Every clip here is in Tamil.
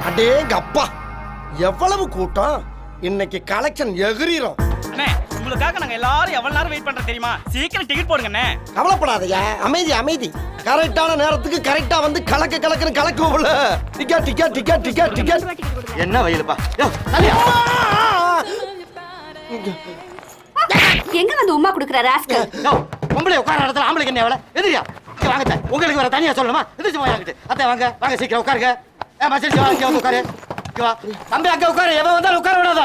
அடேங்கப்பா, எவ்வளவு கூட்டம்! இன்னைக்கு கலெக்ஷன் எகிரிரும். அண்ணே, உங்களுக்காக நாங்க எல்லாரும் எவ்வளவு நேரம் வெயிட் பண்றோம் தெரியுமா? சீக்கிரம் டிக்கெட் போடுங்க அண்ணே. கவலைப்படாதயா, அமைதி அமைதி. கரெக்டான நேரத்துக்கு கரெக்டா வந்து கலக்குன்னு கலக்குவோம்ல. Ticket ticket ticket ticket ticket. என்ன வயலுப்பா? எங்க வந்து உமா குடுக்குற ராஸ்கல்? பொம்பளை உட்கார இடத்துல ஆம்பளைக்கு என்ன எவ்வளவு எதிரியா? வாங்க, உங்களுக்கு வேற தனியா சொல்லணுமா? எதிர்த்து போயாங்கிட்டு அத்தை வாங்க வாங்க, சீக்கிரம் உட்காருங்க. மச்சிருச்சு வா, இங்க வந்து உட்காரு. வா தம்பி, அங்க உட்காரு. எவன் வந்தாலும் உட்கார விடாத.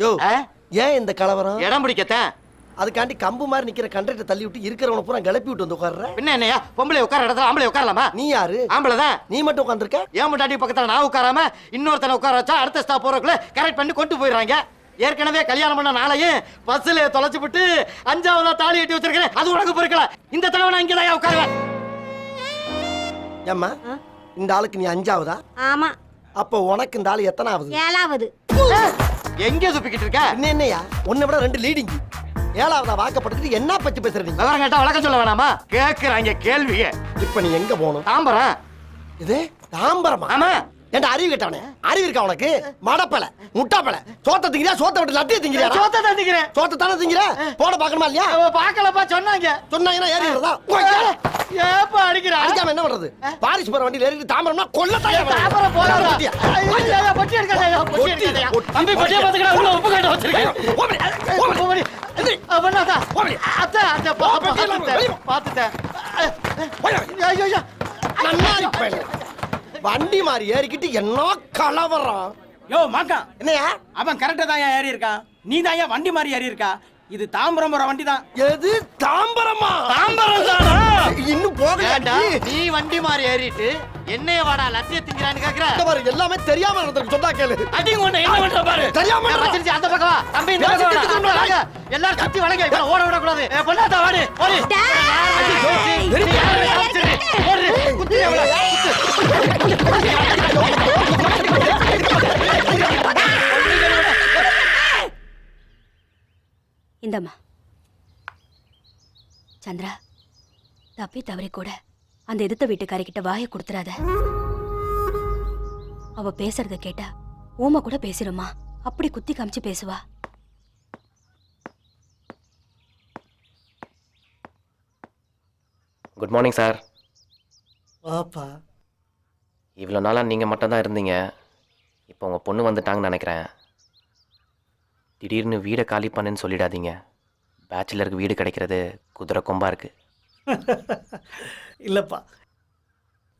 யோ, ஏன் இந்த கலவரம்? இடம் பிடிக்கத்தான். அதுக்காண்டி கம்பு மாதிரி நிக்கிற கண்டக்டர் தள்ளி விட்டு இருக்கிறவன பூரா கிளப்பி விட்டு வந்து உட்கார்ற. பின்ன என்னையா, பொம்பளை உட்கார இடத்துல ஆம்பளை உட்காரலாமா? நீ யாரு? ஆம்பளை தான். நீ மட்டும் உட்கார்ந்திருக்க. ஏன் முட்டாட்டி பக்கத்துல நான் உட்காராம இன்னொருத்தனை உட்கார வச்சா அடுத்த ஸ்டாப் போறதுக்குள்ள கரெக்ட் பண்ணி கொண்டு போயிடுறாங்க. ஏற்கனவே கல்யாணம் பண்ண நாளையும் பஸ்ல தொலைச்சு விட்டு 5ஆவதா தாலி கட்டி வச்சிருக்கேன். அது உனக்கு பொறுக்கல. இந்த தடவை நான் இங்கதான் உட்காருவேன். ஏம்மா, இந்த ஆளுக்கு நீ 5ஆவதா? ஆமா. அப்ப உனக்கு இந்த ஆளு எத்தனாவது? 7ஆவது. எங்க சுப்பிக்கிட்டு இருக்க? என்னையா, உன்னை விட 2 லீடிங். 7ஆவதா வாக்கப்படுத்திட்டு என்ன பத்தி பேசுறீங்க? விவரம் கேட்டா வழக்கம் சொல்ல வேணாமா? கேக்குறாங்க கேள்விய. இப்ப நீ எங்க போகணும்? தாம்பரம். இது தாம்பரமா? ஆமா. ஏன்டா அறிவு கேட்டவனே? அறிவு இருக்கா உனக்கு? மடப்பல முட்டாப்பல. சோத்த திங்கிறியா? சோத்த விட்டு லட்டிய திங்கிறியா? சோத்த தான் திங்கிறேன். சோத்த தானே திங்கிற. போட பாக்கணுமா இல்லையா? பாக்கலப்பா, சொன்னாங்க. சொன்னாங்கன்னா ஏறி வரதா? ஏப்பா அடிக்கிற? அடிக்காம என்ன பண்றது? பாரிஸ் போற வண்டியில ஏறிட்டு தாம்பரம்னா கொல்லத்தாயா? தாம்பரம் போறாதா? ஐயா, பொட்டி எடுக்காதயா, பொட்டி எடுக்காதயா. தம்பி பொட்டியை பாத்துக்கடா, உள்ள உப்பு கட்ட வச்சிருக்கேன். ஓடி. பண்ணாதா? அத்தை அத்தை பாத்துட்டேன். ஐயோ, நன்னாரி பையன். வண்டி மாதிரி ஏறிக்கிட்டு என்ன கலவரம்! யோ மாக்கா, என்னையா? அவன் கரெக்டா தான் ஏறி இருக்கான். நீ தான் வண்டி மாதிரி ஏறி இருக்கா. இது தாம்பரம் போற வண்டி தான். எது தாம்பரமா? தாம்பரம் தானா? இன்னும் போகலடா. நீ வண்டி மாதிரி ஏறிட்டு என்னைய வாடா லட்டிய திங்கறான்னு கேக்குற? பாரு, எல்லாமே தெரியாம நடந்துருக்கு. சொன்னா கேளு. அடி உன்னை என்ன பண்ற பாரு. தெரியாம மச்சிருச்சு, அந்த பக்கம் வா. தம்பி இந்த பக்கம் வா. எல்லாரும் சுத்தி வளைங்க. இவனை ஓட விட கூடாது. பொண்ணாதா வாடி. ஓடி. ஓடு. குத்தி அவள. இந்தம்மா. சந்திரா, தப்பி தவறி கூட அந்த எதிர்த்த வீட்டுக்காரிக்கிட்ட வாயை கொடுத்துறாத. அவ பேசுறத கேட்டா ஊமை கூட பேசிருமா. அப்படி குத்தி காமிச்சு பேசுவா. Good morning sir. வாப்பா. இவ்வளோ நாளாக நீங்கள் மட்டும்தான் இருந்தீங்க. இப்போ உங்கள் பொண்ணு வந்துட்டாங்கன்னு நினைக்கிறேன். திடீர்னு வீடை காலி பண்ணுன்னு சொல்லிடாதீங்க. பேச்சுலருக்கு வீடு கிடைக்கிறது குதிரை கொம்பா இருக்கு. இல்லைப்பா,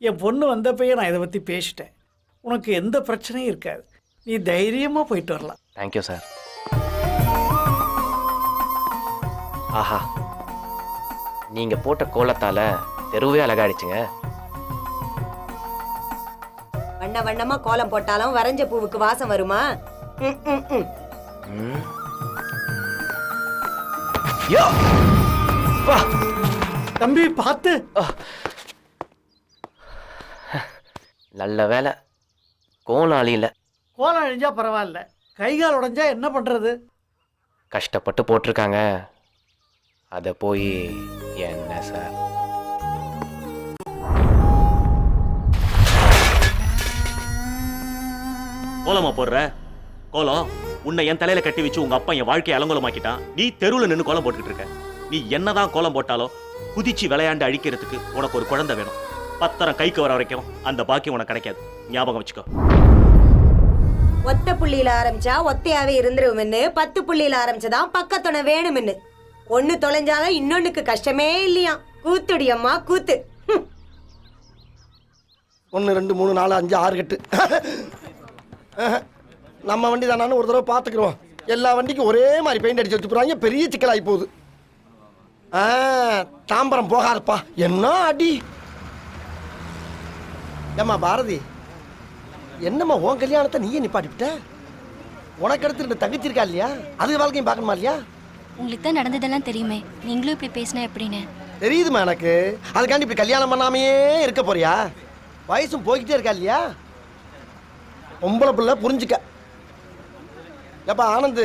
என் பொண்ணு வந்தப்பயே நான் இதை பற்றி பேசிட்டேன். உனக்கு எந்த பிரச்சனையும் இருக்காது. நீ தைரியமாக போயிட்டு வரலாம். Thank you sir. ஆஹா, நீங்கள் போட்ட கோலத்தால் தெருவே அழகாயிடுச்சுங்க. வண்ண வண்ணமா கோலம் போட்டாலும் வரைஞ்ச பூவுக்கு வாசம் வருமா? தம்பி பார்த்து. நல்ல வேலை கோலம் அழியல. கோலம் அழிஞ்சா பரவாயில்ல, கைகால் உடைஞ்சா என்ன பண்ணுறது? கஷ்டப்பட்டு போட்டிருக்காங்க, அதை போய் என்ன சார்? கோலமா போடுற கோலம் உன்னை என் தலையில கட்டி வச்சு உங்க அப்பா என் வாழ்க்கையை அலங்கோலமாக்கிட்டான். நீ தெருவில் நின்று கோலம் போட்டுக்கிட்டு இருக்க. நீ என்னதான் கோலம் போட்டாலும் குதிச்சு விளையாண்டு அழிக்கிறதுக்கு உனக்கு ஒரு குழந்தை வேணும். பத்திரம் கைக்கு வர வரைக்கும் அந்த பாக்கியம் உனக்கு கிடைக்காது. ஞாபகம் வச்சுக்கோ. ஒத்த புள்ளியில ஆரம்பிச்சா ஒத்தையாவே இருந்துருவன்னு, 10 புள்ளியில ஆரம்பிச்சதான் பக்கத்துணை வேணும்னு. ஒண்ணு தொலைஞ்சாலும் இன்னொன்னுக்கு கஷ்டமே இல்லையா. கூத்துடியம்மா கூத்து. 1 2 3 4 5 6 கட்டு. நம்ம வண்டி தானு ஒரு தடவை பார்த்துக்கிறோம். எல்லா வண்டிக்கும் ஒரே மாதிரி பெயிண்ட் அடிச்சு வச்சு போறாங்க. பெரிய சிக்கலாகி போகுது. தாம்பரம் போகாதப்பா. என்ன அடி! ஏம்மா பாரதி, என்னம்மா உன் கல்யாணத்தை நீயே நிப்பாட்டிவிட்ட? உனக்கு அடுத்து 2 தங்கச்சி இருக்கா இல்லையா? அது வாழ்க்கையும் பார்க்கணுமா இல்லையா? உங்களுக்கு தான் நடந்ததெல்லாம் தெரியுமே, நீங்களும் இப்படி பேசினா எப்படின்னு தெரியுதுமா எனக்கு. அதுக்காண்டி இப்படி கல்யாணம் பண்ணாமையே இருக்க போறியா? வயசும் போய்கிட்டே இருக்கா இல்லையா? பொம்பளை பிள்ளை புரிஞ்சுக்க. ஏப்பா ஆனந்து,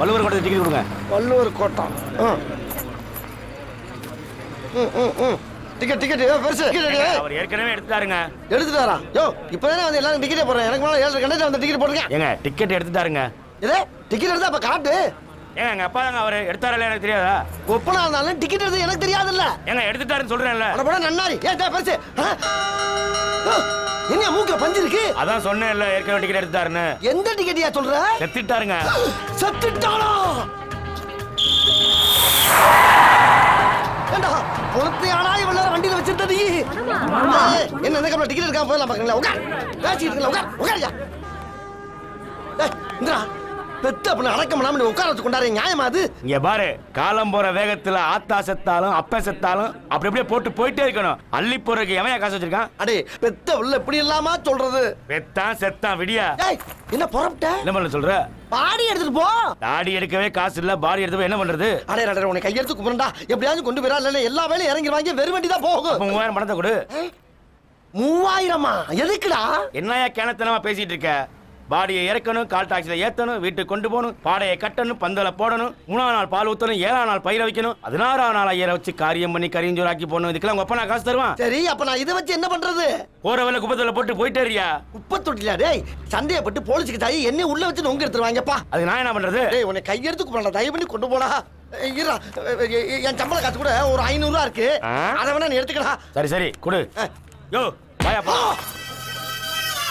வள்ளுவர் கோட்டை டிக்கெட் கொடுங்க. வள்ளுவர் கோட்டம். டிக்கெட் பெருசு. அவர் ஏற்கனவே எடுத்துட்டாருங்க. எடுத்துட்டாரா? யோ இப்பதானே வந்து எல்லாரும் டிக்கெட்டே போடுறேன். எனக்கு மேல 7 கண்டக்டர் வந்து டிக்கெட் போடுங்க. ஏங்க டிக்கெட் எடுத்துட்டாருங்க. இதே டிக்கெட் எடுத்தா அப்ப காட்டு. ஏங்க எங்க அப்பா தாங்க அவரு எடுத்தாரல எனக்கு தெரியாதா? ஒப்பனா இருந்தாலும் டிக்கெட் எடுத்து எனக்கு தெரியாதுல்ல. ஏங்க எடுத்துட்டாருன்னு சொல்றேன்ல. அட போடா நன்னாரி. பெருசு. என்ன மூக்குல பஞ்சு இருக்கு? அதான் சொன்னேன்ல ஏற்கனவே டிக்கெட் எடுத்துட்டாருன்னு. எந்த டிக்கெட்டியா சொல்ற? செத்துட்டாருங்க. செத்துட்டானா? ஏண்டா பொறுத்தையானா இவ்வளவு வண்டியில வச்சிருந்த நீ? என்ன இந்த கப்பல டிக்கெட் எடுக்காம போயிடலாம் பாக்கீங்களா? உட்கார். பேசிட்டு இருக்கல உட்காரியா. டேய் இந்திரா பெத்த அப்பன அடக்கம் பண்ணாம உட்கார வச்சு கொண்டாரு நியாயமா அது? இங்க பாரு காலம் போற வேகத்துல ஆத்தா செத்தாலும் அப்ப செத்தாலும் அப்படி அப்படியே போட்டு போயிட்டே இருக்கணும். அள்ளி போறதுக்கு எவன் காசு வச்சிருக்கான்? அடே பெத்த உள்ள இப்படி இல்லாம சொல்றது. பெத்தான் செத்தான் விடியா. டேய் என்ன புறப்பட்ட? என்ன பண்ண சொல்ற? பாடி எடுத்துட்டு போ. தாடி எடுக்கவே காசு இல்ல, பாடி எடுத்து என்ன பண்றது? அடே அடே உன்னை கையெடுத்து கும்பிரண்டா. எப்படியாவது கொண்டு போறா இல்ல எல்லா வேலையும் இறங்கிடுவாங்க. வெறும் வண்டி தான் போகும். 3000 பணத்தை கொடு. 3000மா? எதுக்குடா? என்னையா கிணத்தனமா பேசிட்டு இருக்க? பாடியை இறக்கணும், கால் டாக்ஸில ஏத்தணும், வீட்டுக்கு கொண்டு போகணும், பாடையை கட்டணும், பந்தல போடணும், 3ஆம் நாள் பால் ஊத்தணும், 7ஆம் நாள் பயிர வைக்கணும், 16ஆம் நாள் ஐயரை வச்சு காரியம் பண்ணி கரிஞ்சோராக்கி போடணும். இதுக்கெல்லாம் உங்க அப்பா நான் காசு தருவான்? சரி அப்ப நான் இதை வச்சு என்ன பண்றது? போற வேலை குப்பத்துல போட்டு போயிட்டே இருக்கியா? குப்பை தொட்டில டேய் சந்தேகப்பட்டு போலீஸுக்கு தாயி என்ன உள்ள வச்சு நொங்க எடுத்துருவாங்கப்பா. அது நான் என்ன பண்றது? டேய் உன்னை கையெடுத்து கும்பிரண்டா. தயவு பண்ணி கொண்டு போடா. இருடா என் சம்பள காசு கூட ஒரு 500 ரூபா இருக்கு. அதை வேணா நீ எடுத்துக்கடா. சரி சரி கொடு. யோ வாயா போ.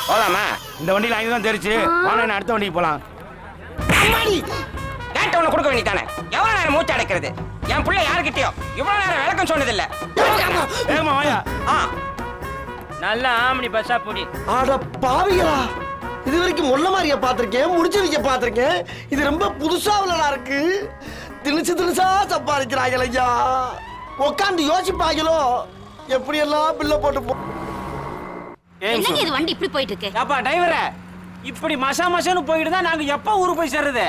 போலாமா? இந்த வண்டியில 5 தான் தெரிச்சு. வாங்க நான் அடுத்த வண்டிக்கு போலாம். அம்மாடி கேட்ட உன கொடுக்க வேண்டியதானே? எவ்வளவு நேரம் மூச்சு அடைக்கிறது? என் பிள்ளை யாருக்கிட்டயோ இவ்வளவு நேரம் விளக்கம் சொன்னதில்ல. ஏமா வாயா. நல்ல ஆம்னி பஸ்ஸா போடி. அட பாவிகளா, இது வரைக்கும் முள்ள மாதிரியா பாத்திருக்கேன், முடிச்சு வைக்க பாத்திருக்கேன். இது ரொம்ப புதுசா உள்ளதா இருக்கு. திணிச்சா சம்பாதிக்கிறாங்க ஐயா. உட்காந்து யோசிப்பாங்களோ எப்படி எல்லாம் பில்ல போட்டு என்னங்க இது வண்டி இப்படி போயிட்டு இருக்கு? அப்பா டிரைவரே, இப்படி மசான்னு போயிட்டு தான் நாங்க எப்ப ஊருக்கு போய் சேர்றது?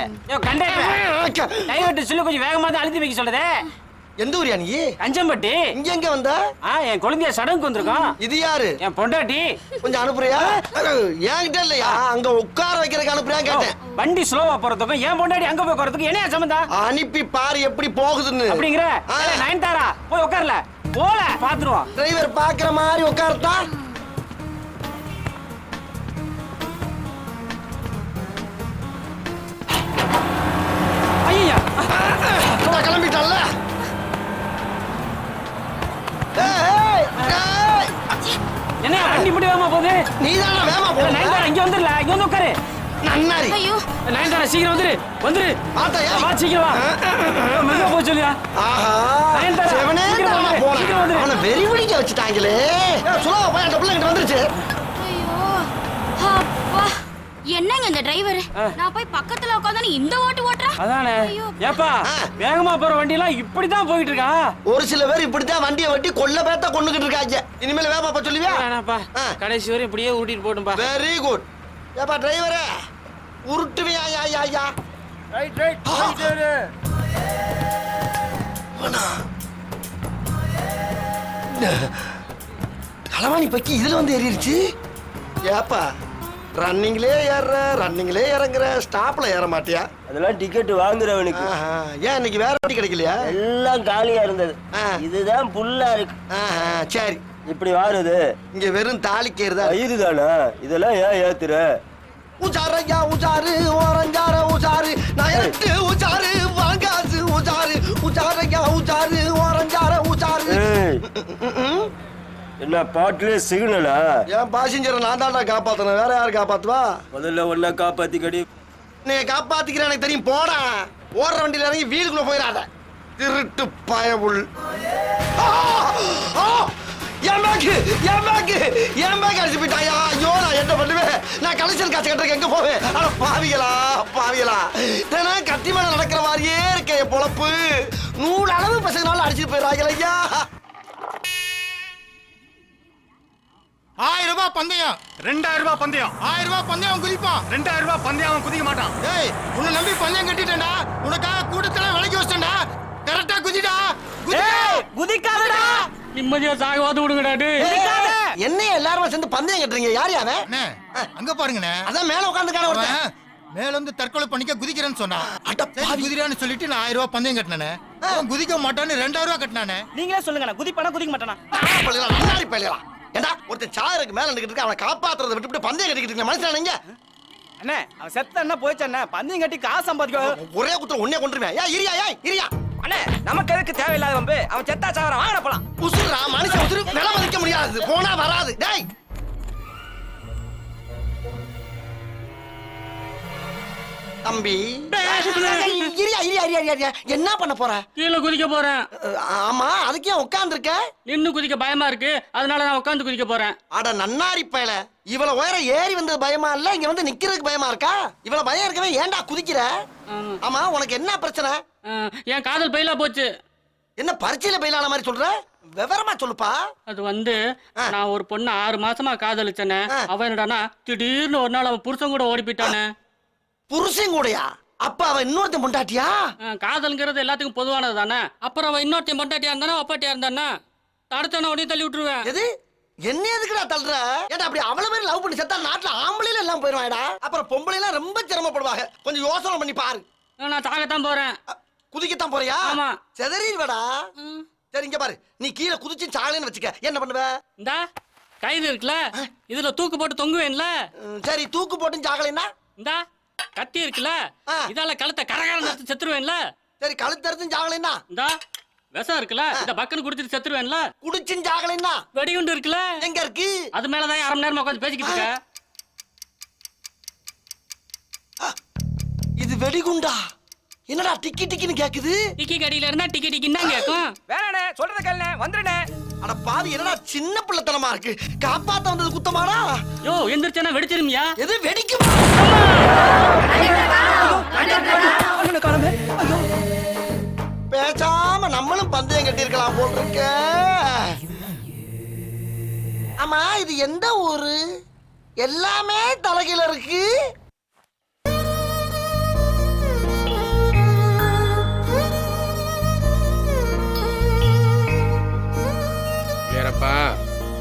கண்டக்டர் டிரைவர்ட்ட சொல்லி கொஞ்சம் வேகமா தான் அழுத்தி வைக்க சொல்லுதே. எந்த ஊரியா நீ? கஞ்சம்பட்டி. இங்க எங்க வந்த? என் குழந்தைய சடங்குக்கு வந்திருக்கோம். இது யாரு? என் பொண்டாட்டி. கொஞ்சம் அனுப்புறியா? என்கிட்ட இல்லையா, அங்க உட்கார வைக்கிறதுக்கு அனுப்புறியா கேட்டேன். வண்டி ஸ்லோவா போறதுக்கும் என் பொண்டாட்டி அங்க போய் போறதுக்கு என்ன சம்பந்தம்? அனுப்பி பாரு எப்படி போகுதுன்னு. அப்படிங்கிற நயன்தாரா போய் உட்கார்ல போல பாத்துருவோம். டிரைவர் பாக்குற மாதிரி உட்கார்த்தா ஐயா கிளம்பிட்டான்ல. என்ன வண்டி இப்படி வேகமா போகுது? நீதான வேகமா போற? நயன்தாரா இங்க வந்துடல, இங்க வந்து உட்காரு. நன்னாரி. ஐயோ நயன்தாரா சீக்கிரம் வந்துரு. ஆத்தாயா வா சீக்கிரம் வா. மெதுவா போய் சொல்லியா. ஆஹா நயன்தாரா, செவனே சீக்கிரம் தானா வந்துரு, போறான். சீக்கிரம் வந்துரு. அவனை வெறி பிடிக்க வச்சுட்டாங்களே. சுலா போய் அந்த பிள்ளை கிட்ட வந்துருச்சு. ஐயோ அப்பா, என்னங்க இந்த டிரைவர்? நான் போய் பக்கத்துல உட்கார்ந்து இந்த ஓட்டு ஓட்டுறா. அதானே. ஏப்பா வேகமா போற வண்டி எல்லாம் இப்படிதான் போயிட்டு இருக்கா? ஒரு சில பேர் இப்படித்தான் வண்டியை வெட்டி கொல்ல பேத்த கொண்டுகிட்டு இருக்காங்க. இனிமேல் வேகமா போய் சொல்லுவியா? வேணாப்பா, கடைசி வரை இப்படியே ஊட்டிட்டு போட்டும்பா. Very good. ஏப்பா டிரைவரே உருட்டுவியா? ஐயா ரைட் ரைட். களவாணி பக்கி இதுல வந்து ஏறிடுச்சு. ஏப்பா ரன்னிங்லே இறங்குற, ஸ்டாப்ல ஏற மாட்டியா? அதெல்லாம் டிக்கெட் வாங்குறவனுக்கு. ஏன் இன்னைக்கு வேற வண்டி கிடைக்கலையா? எல்லாம் காலியா இருந்தது. இதுதான் புல்லா இருக்கு. சரி இப்படி வாருது. இங்க வெறும் தாலிக்கேறுதா? வயிறு தானா? இதெல்லாம் ஏன் ஏத்துற? உஜாரையா உஜாரு ஓரஞ்சார உஜாரு நயட்டு உஜாரு வாங்காசு உஜாரு உஜாரையா உஜாரு ஓரஞ்சார உஜாரு. என்ன பாட்டுல சிக்னலா? ஏன் பாசஞ்சரை நான் தான்டா காப்பாத்தணும், வேற யாரு காப்பாத்துவா? முதல்ல ஒன்னா காப்பாத்திக்கடி. நீ காப்பாத்திக்கிற எனக்கு தெரியும். போடா, ஓடுற வண்டியில இறங்கி வீலுக்குள்ள போயிடாத திருட்டு பயவுள். என் பேக் அடிச்சு போயிட்டாயா. ஐயோ நான் என்ன பண்ணுவேன்? நான் கலெக்ஷன் காசு கட்டுறதுக்கு எங்க போவேன்? ஆனா பாவிகளா தினம் கத்தி மேல நடக்கிற மாதிரியே இருக்க என் பொழப்பு. 100 அளவு பசங்களால அடிச்சுட்டு போயிடுறாங்க ஐயா. 1000 ரூபாய் பந்தயம், 2000 ரூபாய் பந்தயம், 1000 ரூபாய் பந்தயம் குதிப்பான், 2000 ரூபாய் பந்தயம் அவன் குதிக்க மாட்டான். ஏய் உன்னை நம்பி பந்தயம் கட்டிட்டேன்டா, உனக்காக கூட்டத்துல விலைக்கு வச்சிட்டேன்டா. கரெக்டா குதிடா. குதிக்காதடா, நிம்மதியா சாகவாது விடுங்கடா. என்ன எல்லாரும் சேர்ந்து பந்தயம் கட்டுறீங்க? யார் யாவே? அங்க பாருங்கண்ணே, அதான் மேல உட்காந்துக்கான ஒருத்தன். மேல வந்து தற்கொலை பண்ணிக்க குதிக்கிறேன்னு சொன்னான். அட சரி குதிரான்னு சொல்லிட்டு நான் 1000 ரூபாய் பந்தயம் கட்டினானே. அவன் குதிக்க மாட்டான்னு 2000 ரூபாய் கட்டினானே. நீங்களே சொல்லுங்க, குதிப்பானா குதிக்க மாட்டானா? முன்னாடி பள்ளிலாம் ஏண்டா ஒருத்தன் சாருக்கு மேல நிக்கிட்டு இருக்க, அவனை காப்பாத்துறதை விட்டுவிட்டு பந்தயம் கட்டிக்கிட்டு இருக்க மனுஷன் நீங்க? அண்ணே அவன் செத்த என்ன போயிச்சு அண்ணே, பந்தயம் கட்டி காசு சம்பாதிக்க ஒரே குத்துற உன்னே கொண்டுருவேன். இரியா அண்ணே நமக்கு எதுக்கு தேவையில்லாத வம்பு? அவன் செத்தா சாவறான், வாங்க போலாம். உசுரா மனுஷன் உசுரு விலை மதிக்க முடியாது, போனா வராது. டேய் தம்பி இரியா என்ன பண்ண போற? கீழே குதிக்க போறேன். ஆமா அதுக்கே உட்கார்ந்து இருக்க? நின்னு குதிக்க பயமா இருக்கு, அதனால நான் உட்காந்து குதிக்க போறேன். அட நன்னாரி பயல, இவ்வளவு உயரம் ஏறி வந்தது பயமா இல்ல, இங்க வந்து நிக்கிறதுக்கு பயமா இருக்கா? இவ்வளவு பயம் இருக்கவே ஏன்டா குதிக்கிற? ஆமா உனக்கு என்ன பிரச்சனை? என் காதல் பயிலா போச்சு. என்ன பரீட்சையில பயிலான மாதிரி சொல்ற? விவரமா சொல்லுப்பா. அது வந்து நான் ஒரு பொண்ணு 6 மாசமா காதலிச்சேனே. அவன் என்னடானா திடீர்னு ஒரு நாள் அவன் புருஷன் கூட ஓடி போயிட்டானே. புருஷன் கூடயா? அப்ப அவன் இன்னொருத்தன் பொண்டாட்டியா? காதல்ங்கிறது எல்லாத்துக்கும் பொதுவானது தானே. அப்புறம் அவன் இன்னொருத்தன் பொண்டாட்டியா இருந்தானா அப்பாட்டியா இருந்தானா தடுத்தான உடனே தள்ளி விட்டுருவேன். எது என்ன எதுக்குடா தள்ளுற? ஏன்டா அப்படி அவ்வளவு பேர் லவ் பண்ணி செத்தா நாட்டுல ஆம்பளையில எல்லாம் போயிருவாடா. அப்புறம் பொம்பளை எல்லாம் ரொம்ப சிரமப்படுவாங்க. கொஞ்சம் யோசனை பண்ணி பாரு. நான் சாகத்தான் போறேன். குதிக்கத்தான் போறியா? ஆமா. செதறிடுவடா. சரி இங்க பாரு, நீ கீழே குதிச்சு சாகலைன்னு வச்சுக்க, என்ன பண்ணுவ? இந்தா கயிறு இருக்குல்ல, இதுல தூக்கு போட்டு தொங்குவேன்ல. சரி தூக்கு போட்டு சாகலைன்னா? இந்தா கத்தி இருக்குல்ல, இதால கழுத்தை கரகரன்னு எடுத்து செத்துருவேன்ல. சரி கழுத்து எடுத்து சாகலைன்னா? இந்தா விஷம் இருக்குல்ல, இந்த பக்கன்னு குடிச்சிட்டு செத்துருவேன்ல. குடிச்சுன்னு சாகலைன்னா? வெடிகுண்டு இருக்குல்ல, எங்க இருக்கு? அது மேலதான் 1/2 மணி நேரமா உட்காந்து பேசிக்கிட்டு இருக்க. இது வெடிகுண்டா? என்னடா டிக்கி டிக்கின்னு கேக்குது? டிக்கி கடியில இருந்தா டிக்கி டிக்கின்னு தான் கேட்கும். வேணாண்ணே சொல்றத கேளுண்ணே, வந்துருண்ணே. அட பாவி என்னடா சின்ன பிள்ளைத்தனமா இருக்கு, காப்பாத்த வந்தது குத்தமாடா? யோ எந்திரிச்சா வெடிச்சிருமியா? எது வெடிக்கும்? பேசாம நம்மளும் பந்தயம் கட்டி இருக்கலாம் போல் இருக்க. ஆமா இது எந்த ஊரு? எல்லாமே தலைகீழ இருக்கு. வேறப்பா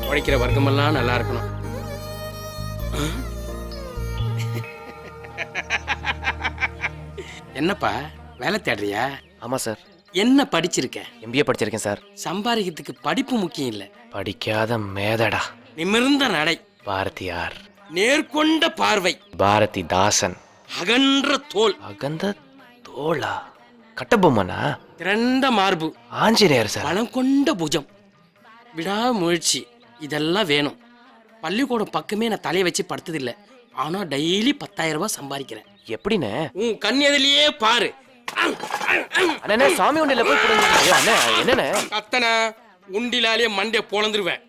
உழைக்கிற வர்க்கமெல்லாம் நல்லா இருக்கணும். என்னப்பா வேலை தேடுறியா? ஆமா சார். என்ன படிச்சிருக்க? எம்பிஏ படிச்சிருக்கேன் சார். சம்பாதிக்கிறதுக்கு படிப்பு முக்கியம் இல்ல, படிக்காத மேதடா. நிமிர்ந்த நடை, பாரதியார். நேர்கொண்ட பார்வை, பாரதிதாசன். அகன்ற தோல். அகந்த தோளா? கட்டபொம்மனா? திரண்ட மார்பு, ஆஞ்சநேயர் சார். பலம் கொண்ட புஜம், விடாமுயற்சி, இதெல்லாம் வேணும். பள்ளிக்கூடம் பக்கமே நான் தலையை வச்சு படுத்ததில்லை, ஆனா டெய்லி 10,000 ரூபாய் சம்பாதிக்கிறேன். எப்படின்னு? உன் கண் எதிலேயே பாரு. அண்ணே சாமி உண்டில போய் புடுங்க. ஐயோ அண்ணே என்னண்ணே? அத்தனை உண்டிலாலே மண்டே பொளந்துருவேன்.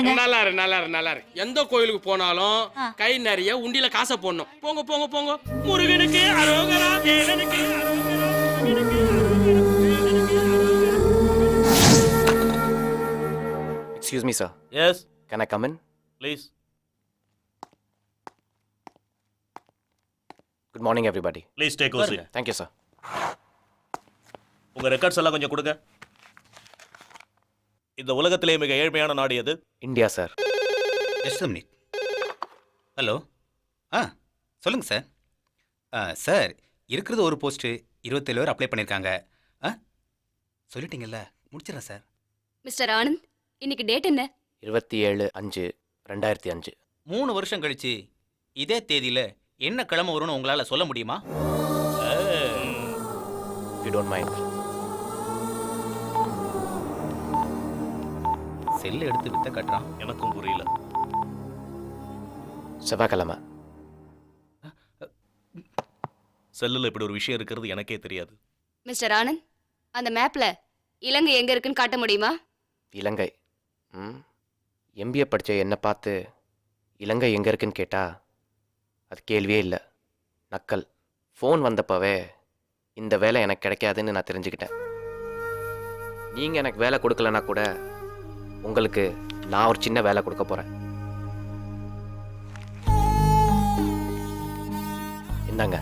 நல்லா இரு நல்லா இரு நல்லா இரு. எந்த கோயிலுக்கு போனாலும் கை நிறைய உண்டில காசை போடணும். போங்க போங்க போங்க. முருகனுக்கு அரோகரா, தேவனுக்கு அரோகரா. Excuse me sir. Yes. Can I come in? Please. Good morning everybody. Please take a seat. Thank you sir. உங்க ரெக்கார்ட்ஸ் எல்லாம் கொஞ்சம் கொடுங்க. இந்த உலகத்திலே மிக ஏழ்மையான நாடு எது? India sir. Just a minute. Hello சொல்லுங்க சார். சார் இருக்கிறது ஒரு போஸ்ட்டு 27 பேர் அப்ளை பண்ணியிருக்காங்க. சொல்லிட்டீங்கல்ல, முடிச்சிடறேன் சார். மிஸ்டர் ஆனந்த், இன்னைக்கு டேட் என்ன? 27/5/2005. 3 வருஷம் கழிச்சு இதே தேதியில என்ன கிழமை வரும்னு உங்களால சொல்ல முடியுமா? If you don't mind. செல் எடுத்து வித்த கட்டுறான். எனக்கும் புரியல. செவ்வாய்க்கிழமை. செல்லுல இப்படி ஒரு விஷயம் இருக்கிறது எனக்கே தெரியாது. மிஸ்டர் ஆனந்த், அந்த மேப்ல இலங்கை எங்க இருக்குன்னு காட்ட முடியுமா? இலங்கை? எம்பிஏ படித்த என்னை பார்த்து இலங்கை எங்கே இருக்குன்னு கேட்டா அது கேள்வியே இல்லை, நக்கல். ஃபோன் வந்தப்பவே இந்த வேலை எனக்கு கிடைக்காதுன்னு நான் தெரிஞ்சுக்கிட்டேன். நீங்கள் எனக்கு வேலை கொடுக்கலன்னா கூட உங்களுக்கு நான் ஒரு சின்ன வேலை கொடுக்க போகிறேன். இந்தாங்க,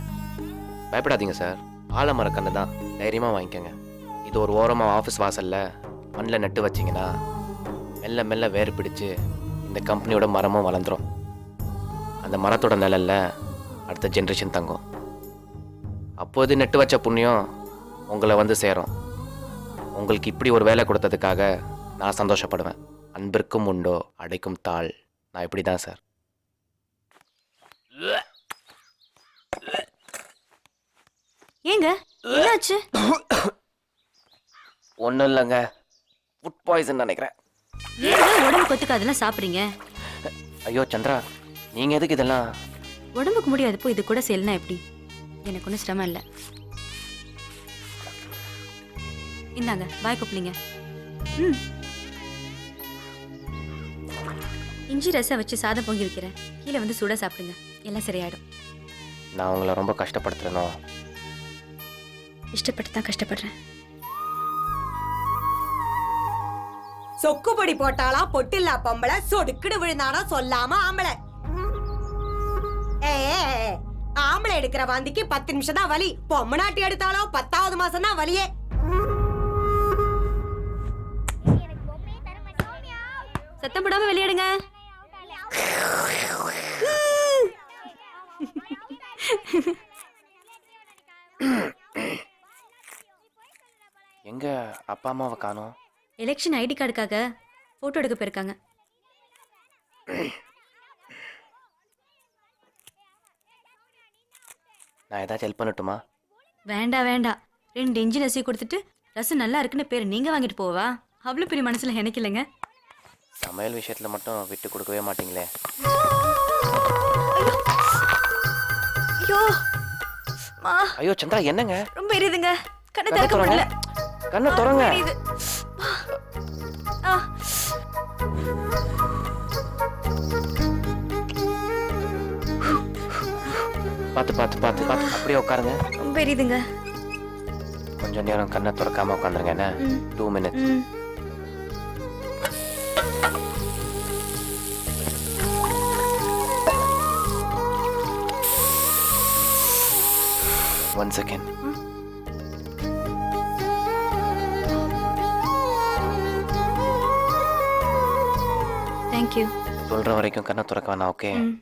பயப்படாதீங்க சார். ஆலமர கன்று தான், தைரியமாக வாங்கிக்கோங்க. இது ஒரு ஓரமாக ஆஃபீஸ் வாசலில் மண்ணில் நட்டு வச்சிங்கன்னா மெல்ல மெல்ல வேறு பிடிச்சு இந்த கம்பெனியோட மரமும் வளர்ந்துடும். அந்த மரத்தோட நிழல்ல அடுத்த ஜென்ரேஷன் தங்கும். அப்போது நெட்டு வச்ச புண்ணியம் உங்களை வந்து சேரும். உங்களுக்கு இப்படி ஒரு வேலை கொடுத்ததுக்காக நான் சந்தோஷப்படுவேன். அன்பிற்கும் உண்டோ அடைக்கும் தாள். நான் இப்படி தான் சார். ஏங்க என்னாச்சு? ஒன்றும் இல்லைங்க, ஃபுட் பாய்சன் நினைக்கிறேன். ஏங்க உடம்பு கொத்துக்கு அதெல்லாம் சாப்பிட்றீங்க? ஐயோ சந்திரா, நீங்கள் எதுக்கு இதெல்லாம்? உடம்புக்கு முடியாது போய் இது கூட செய்யலனா எப்படி? எனக்கு ஒன்றும் சிரமம் இல்லை. இந்தாங்க வாய் கொப்பளிங்க. ம், இஞ்சி ரசம் வச்சு சாதம் பொங்கி வைக்கிறேன். கீழே வந்து சுட சாப்பிடுங்க, எல்லாம் சரியாயிடும். நான் உங்களை ரொம்ப கஷ்டப்படுத்துறேனோ? இஷ்டப்பட்டு தான் கஷ்டப்படுறேன். சொக்குப்பொடி போட்டாளா பொட்டில்லா பொம்பளை, சொடுக்குடு விழுந்தானா சொல்லாம ஆம்பளை. ஆம்பளை எடுக்கிற வாந்திக்கு 10 நிமிஷம் தான் வலி. பொம்மநாட்டி எடுத்தாலோ 10வது மாசம் தான் வலியே. சத்தம் போடாம வெளியிடுங்க. எங்க அப்பா அம்மாவை காணோம்? எலெக்ஷன் ஐடி கார்டுக்காக போட்டோ எடுக்க போயிருக்காங்க. நான் ஏதாச்சும் ஹெல்ப் பண்ணட்டுமா? வேண்டாம் வேண்டாம். 2 இஞ்சி ரசி கொடுத்துட்டு ரசம் நல்லா இருக்குன்னு பேர் நீங்க வாங்கிட்டு போவா? அவ்வளவு பெரிய மனசுல எனக்கு இல்லைங்க. சமையல் விஷயத்துல மட்டும் விட்டு கொடுக்கவே மாட்டீங்களே. ஐயோ மா, ஐயோ சந்திரா, என்னங்க? ரொம்ப எரியுதுங்க. கண்ணை திறக்க முடியல. கண்ணை திறங்க. எரியுது. ஆ, பார்த்து பார்த்து பார்த்து பார்த்து அப்படியே உட்காருங்க. ரொம்ப எரியுதுங்க. கொஞ்சம் நேரம் கண்ணை திறக்காம உட்காந்துருங்க. என்ன 2 minutes. ம். One second. Thank you. சொல்ற வரைக்கும் கண்ணை திறக்க வேணாம். ஓகே? ம்.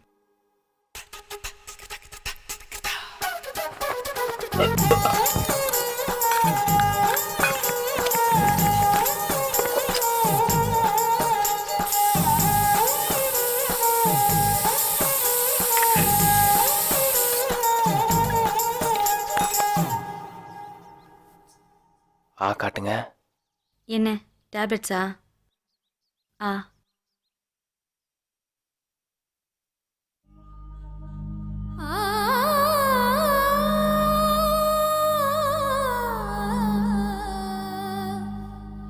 ஆ காட்டுங்க. என்ன டேப்லெட்ஸா? ஆ,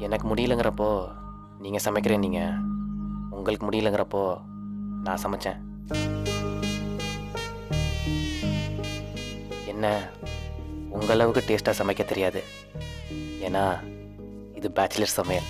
எனக்கு முடியலங்கிறப்போ நீங்க சமைக்கிறேன். நீங்க உங்களுக்கு முடியலங்கிறப்போ நான் சமைச்சேன். என்ன உங்களவுக்கு டேஸ்டா சமைக்க தெரியாது. ஏன்னா இது பேச்சுலர் சமையல்.